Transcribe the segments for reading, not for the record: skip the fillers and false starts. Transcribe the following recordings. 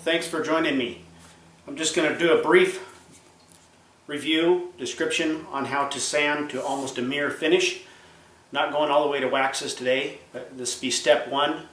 Thanks for joining me. I'm just going to do a brief review, description on how to sand to almost a mirror finish. Not going all the way to waxes today, but this will be step one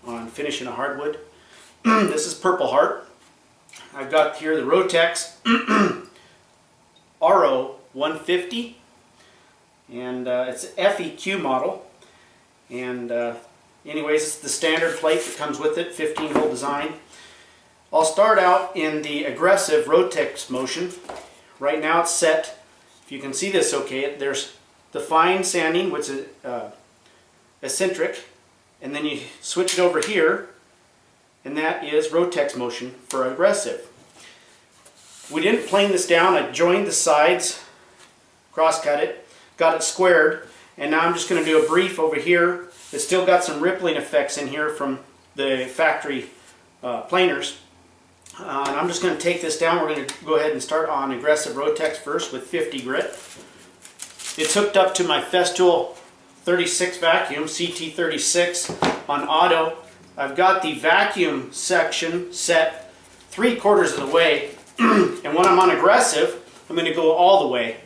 on finishing a hardwood. This is Purple Heart. I've got here the Rotex RO 150, and it's an FEQ model. And anyways, it's the standard plate that comes with it, 15-hole design. I'll start out in the aggressive Rotex motion. Right now it's set, if you can see this okay, there's the fine sanding, which is eccentric, and then you switch it over here, and that is Rotex motion for aggressive. We didn't plane this down, I joined the sides, cross-cut it, got it squared, and now I'm just going to do a brief over here. It's still got some rippling effects in here from the factory planers. And I'm just going to take this down. We're going to go ahead and start on aggressive Rotex first with 50 grit. It's hooked up to my Festool 36 vacuum, CT36 on auto. I've got the vacuum section set 3/4 of the way, and when I'm on aggressive, I'm going to go all the way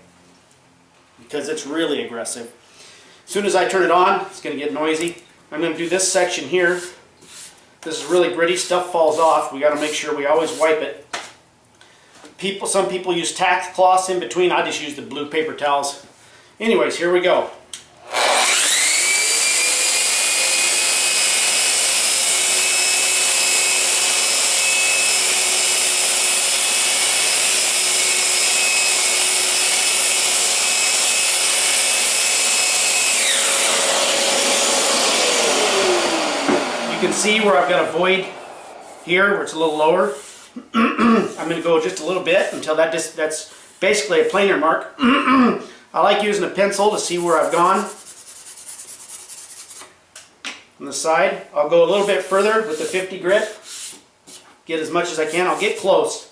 because it's really aggressive. As soon as I turn it on, it's going to get noisy. I'm going to do this section here. This is really gritty, stuff falls off. We got to make sure we always wipe it. Some people use tack cloths in between. I just use the blue paper towels. Anyways, here we go. You can see where I've got a void here where it's a little lower. I'm going to go just a little bit until that's basically a planer mark. I like using a pencil to see where I've gone. On the side, I'll go a little bit further with the 50 grit. Get as much as I can. I'll get close.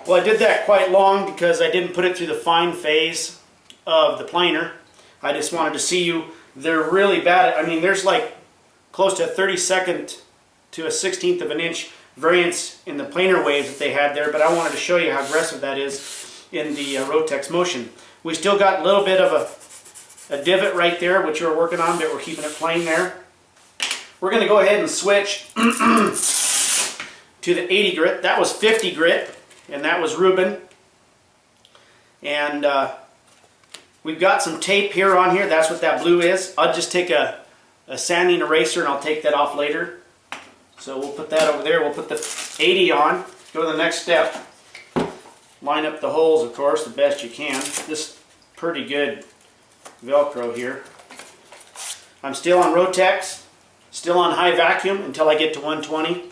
Well, I did that quite long because I didn't put it through the fine phase of the planer. I just wanted to see you. They're really bad. I mean, there's like close to a 32nd to a 16th of an inch variance in the planer waves that they had there, but I wanted to show you how aggressive that is in the Rotex motion. We still got a little bit of a divot right there, which we're working on, but we're keeping it plain there. We're going to go ahead and switch to the 80 grit. That was 50 grit. And that was Reuben. And we've got some tape here on here. That's what that blue is. I'll just take a sanding eraser and I'll take that off later. So we'll put that over there. We'll put the 80 on. Go to the next step. Line up the holes, of course, the best you can. This pretty good Velcro here. I'm still on Rotex. Still on high vacuum until I get to 120.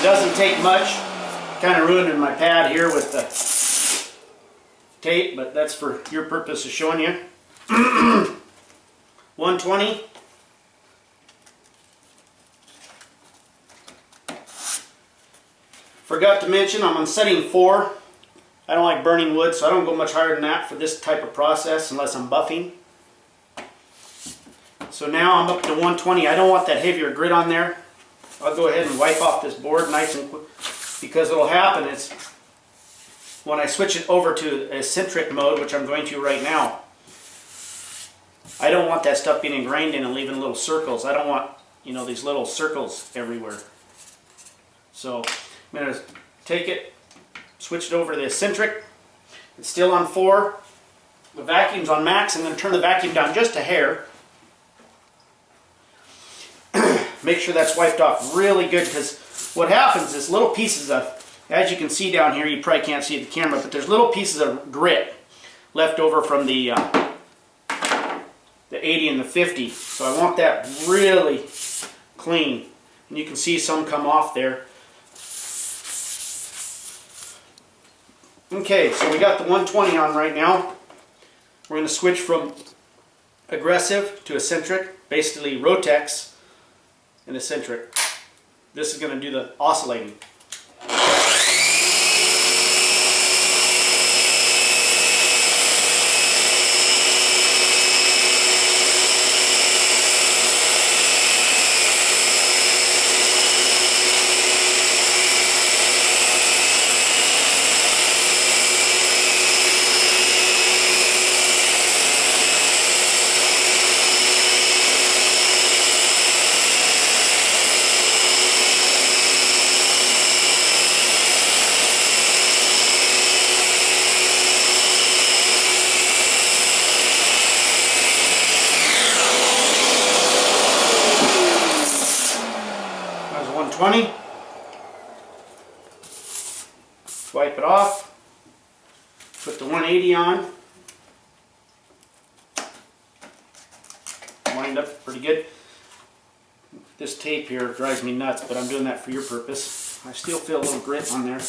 Doesn't take much. kind of ruining my pad here with the tape, but that's for your purpose of showing you. 120. Forgot to mention I'm on setting 4. I don't like burning wood, so I don't go much higher than that for this type of process unless I'm buffing. So now I'm up to 120. I don't want that heavier grit on there. I'll go ahead and wipe off this board nice and quick, because what'll happen is when I switch it over to eccentric mode, which I'm going to right now, I don't want that stuff being ingrained in and leaving little circles. I don't want, you know, these little circles everywhere. So I'm going to take it, switch it over to the eccentric. It's still on 4. The vacuum's on max. I'm going to turn the vacuum down just a hair. Make sure that's wiped off really good, because what happens is little pieces of, as you can see down here, you probably can't see the camera, but there's little pieces of grit left over from the 80 and the 50. So I want that really clean. And you can see some come off there. Okay, so we got the 120 on right now. We're going to switch from aggressive to eccentric, basically Rotex and eccentric. This is going to do the oscillating. Wipe it off, put the 180 on, wind up pretty good. This tape here drives me nuts, but I'm doing that for your purpose. I still feel a little grit on there.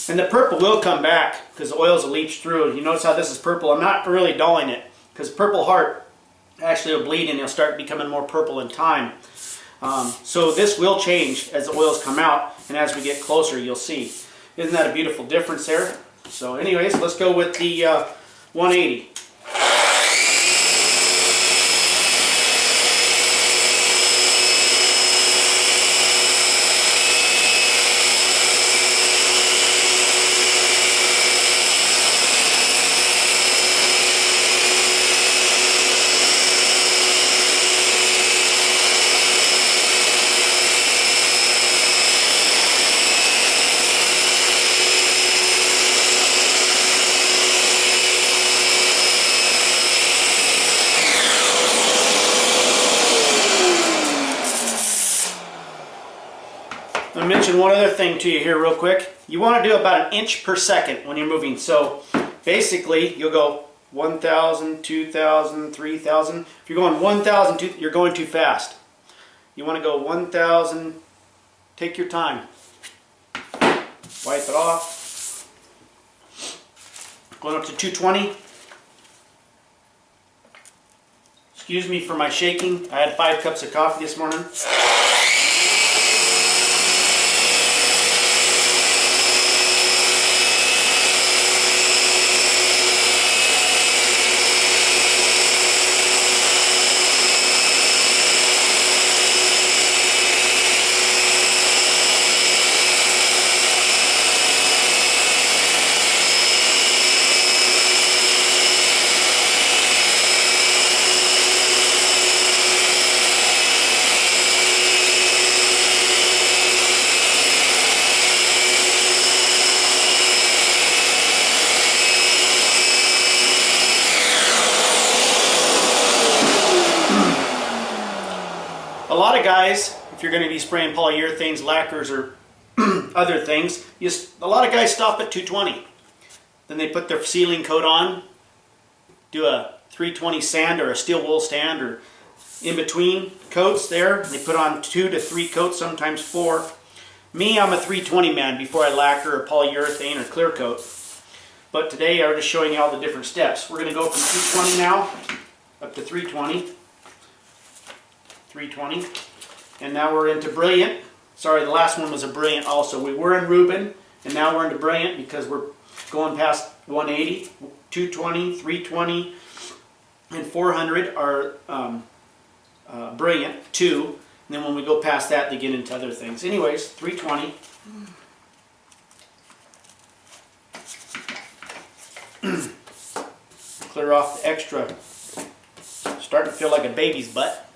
And the purple will come back because the oils will leach through. You notice how this is purple? I'm not really dulling it because Purple Heart actually will bleed and it'll start becoming more purple in time. So this will change as the oils come out, and as we get closer you'll see. Isn't that a beautiful difference there? So anyways, let's go with the 180. I'll mention one other thing to you here real quick. You want to do about 1 inch per second when you're moving. So basically you'll go 1,000, 2,000, 3,000. If you're going 1,000, you're going too fast. You want to go 1,000, take your time. Wipe it off. Going up to 220. Excuse me for my shaking. I had 5 cups of coffee this morning. A lot of guys, if you're going to be spraying polyurethanes, lacquers, or other things, a lot of guys stop at 220. Then they put their sealing coat on, do a 320 sand or a steel wool stand, or in between coats there. They put on 2 to 3 coats, sometimes 4. Me, I'm a 320 man before I lacquer or polyurethane or clear coat. But today I'm just showing you all the different steps. We're going to go from 220 now up to 320. 320. And now we're into brilliant. Sorry, the last one was a brilliant also. We were in Reuben, and now we're into brilliant because we're going past 180, 220, 320, and 400 are brilliant, 2. And then when we go past that, they get into other things. Anyways, 320. Clear off the extra. Starting to feel like a baby's butt.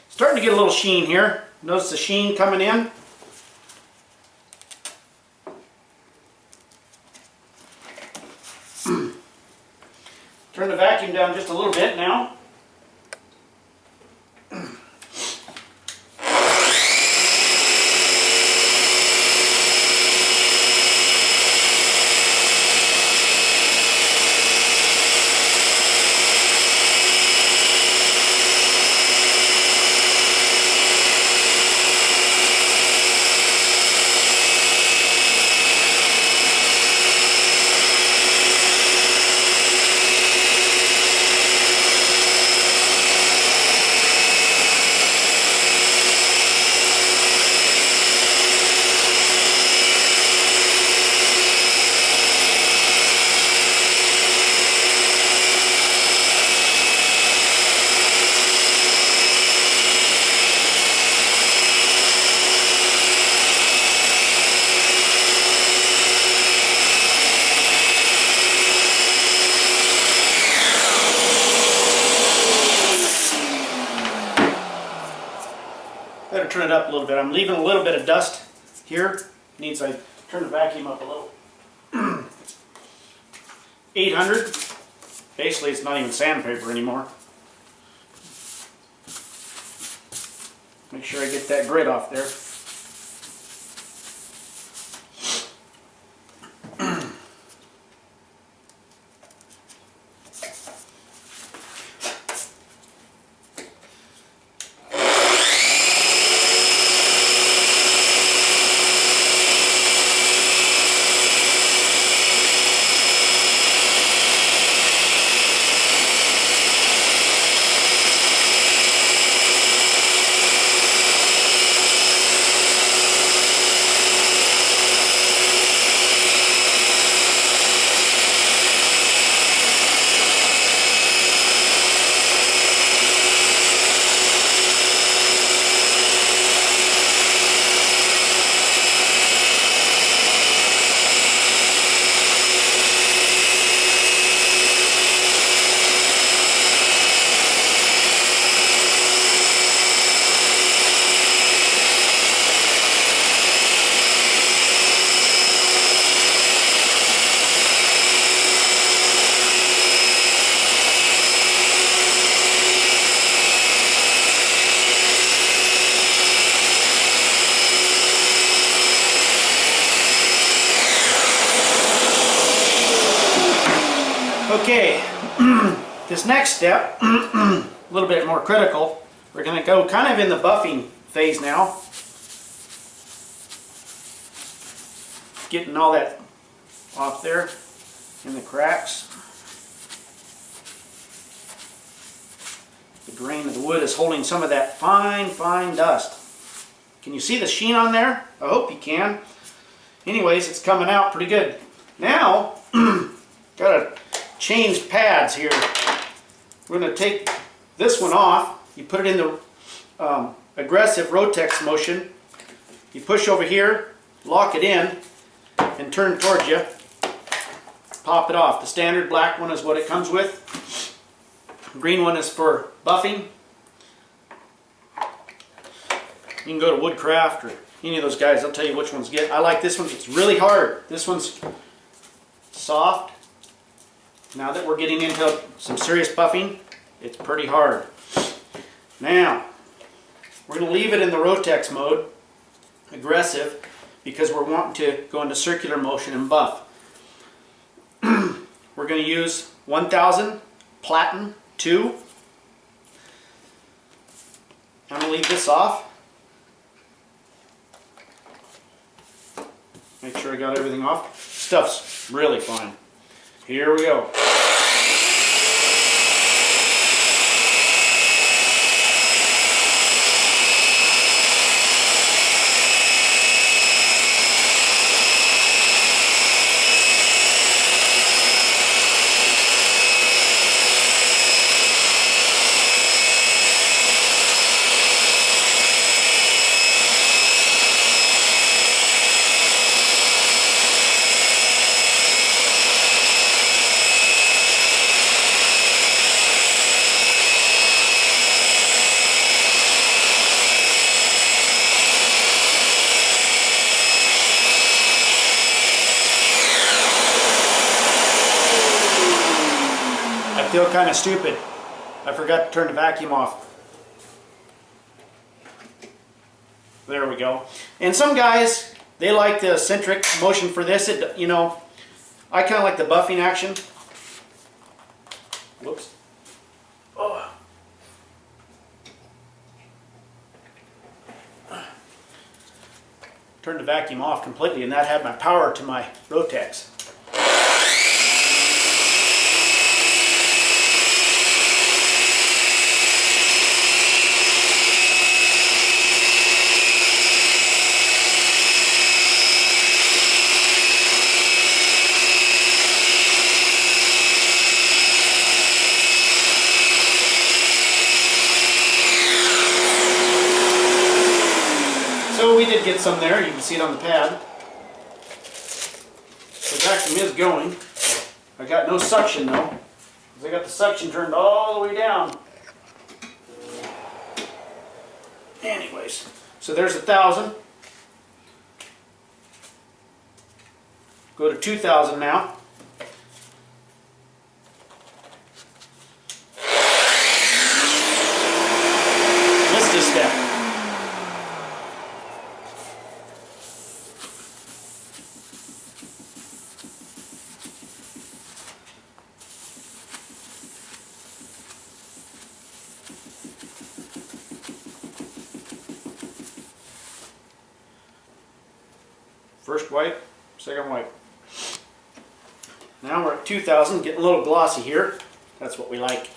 Starting to get a little sheen here. Notice the sheen coming in. Turn the vacuum down just a little bit now. Better turn it up a little bit. I'm leaving a little bit of dust here. Needs I turn the vacuum up a little. 800. Basically, it's not even sandpaper anymore. Make sure I get that grit off there. Okay, this next step, a little bit more critical. We're going to go kind of in the buffing phase now. Getting all that off there in the cracks. The grain of the wood is holding some of that fine, fine dust. Can you see the sheen on there? I hope you can. Anyways, it's coming out pretty good. Now, gotta change pads here. We're gonna take this one off. You put it in the aggressive Rotex motion. You push over here, lock it in, and turn towards you. Pop it off. The standard black one is what it comes with. Green one is for buffing. You can go to Woodcraft or any of those guys. They'll tell you which ones to get. I like this one. It's really hard. This one's soft. Now that we're getting into some serious buffing, it's pretty hard. Now, we're going to leave it in the Rotex mode, aggressive, because we're wanting to go into circular motion and buff. We're going to use 1000 Platen 2. I'm going to leave this off. Make sure I got everything off. Stuff's really fine. Here we go. I feel kind of stupid. I forgot to turn the vacuum off. There we go. And some guys, they like the eccentric motion for this. You know, I kind of like the buffing action. Whoops. Oh. Turned the vacuum off completely, and that had my power to my Rotex. So we did get some there. You can see it on the pad. The vacuum is going. I got no suction though, because I got the suction turned all the way down. Anyways, so there's 1000. Go to 2000 now. Missed a step. First wipe, second wipe. Now we're at 2000, getting a little glossy here. That's what we like.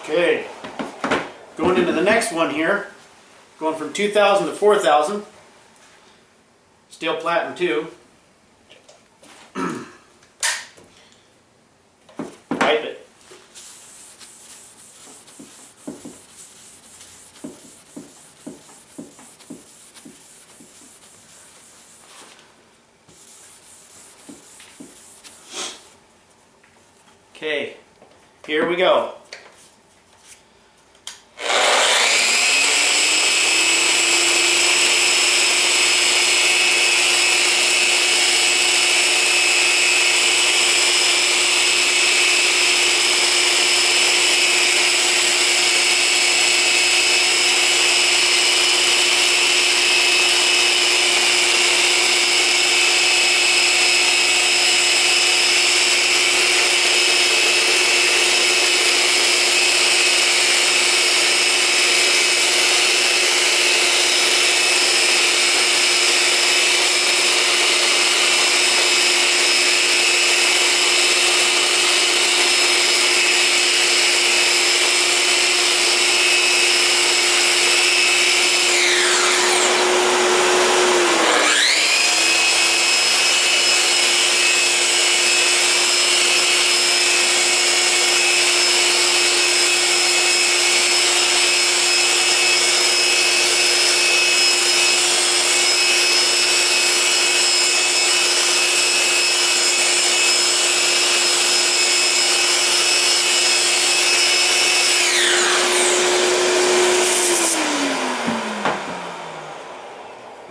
Okay, going into the next one here, going from 2000 to 4000. steel platen too. Wipe it. Okay, here we go.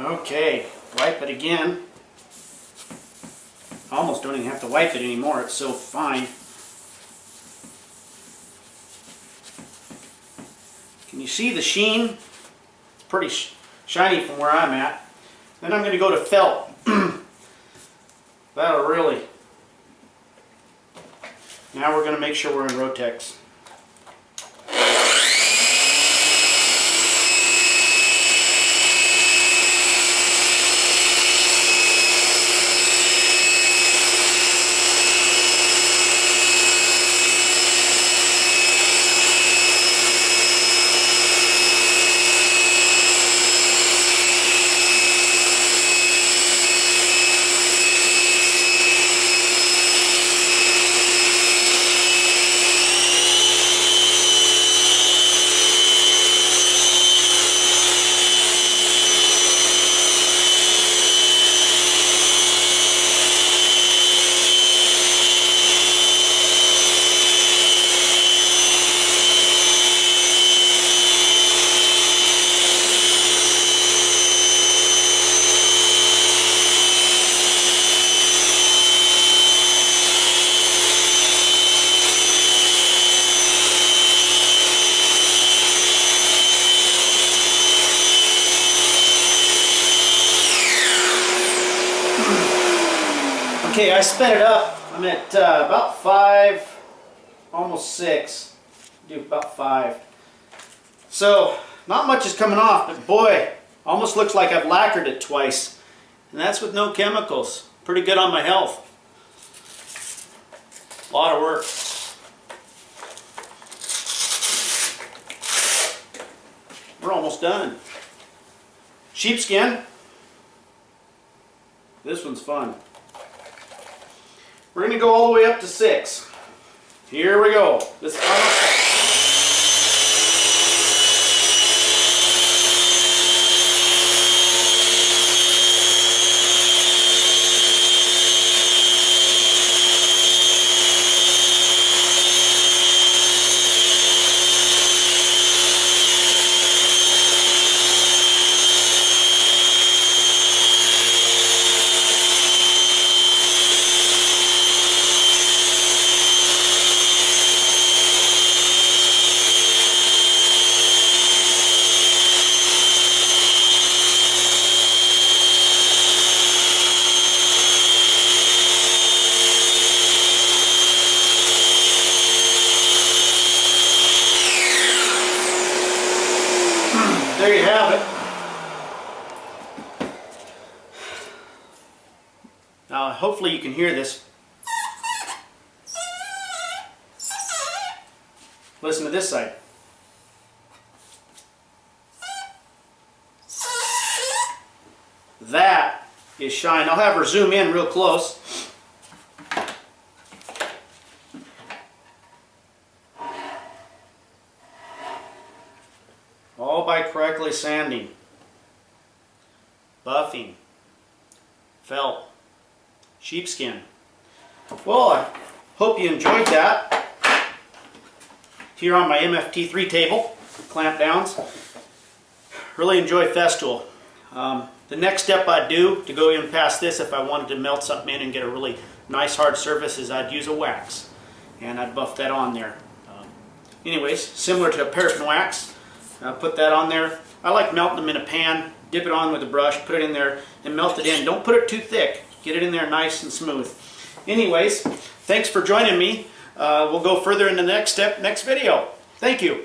Okay, wipe it again. I almost don't even have to wipe it anymore, it's so fine. Can you see the sheen? It's pretty shiny from where I'm at. Then I'm going to go to felt. That'll really... Now we're going to make sure we're in Rotex. Okay, I sped it up. I'm at about 5, almost 6. Do about 5. So, not much is coming off, but boy, almost looks like I've lacquered it twice. And that's with no chemicals. Pretty good on my health. A lot of work. We're almost done. Sheepskin. This one's fun. We're going to go all the way up to 6. Here we go. This is final step. There you have it. Now, hopefully you can hear this. Listen to this side. That is shine. I'll have her zoom in real close. All by correctly sanding, buffing, felt, sheepskin. Well, I hope you enjoyed that. Here on my MFT3 table, clamp downs. Really enjoy Festool. The next step I'd do to go even past this, if I wanted to melt something in and get a really nice hard surface, is I'd use a wax. And I'd buff that on there. Anyways, similar to a paraffin wax, put that on there. I like melting them in a pan, dip it on with a brush, put it in there, and melt it in. Don't put it too thick. Get it in there nice and smooth. Anyways, thanks for joining me. We'll go further in the next step, next video. Thank you.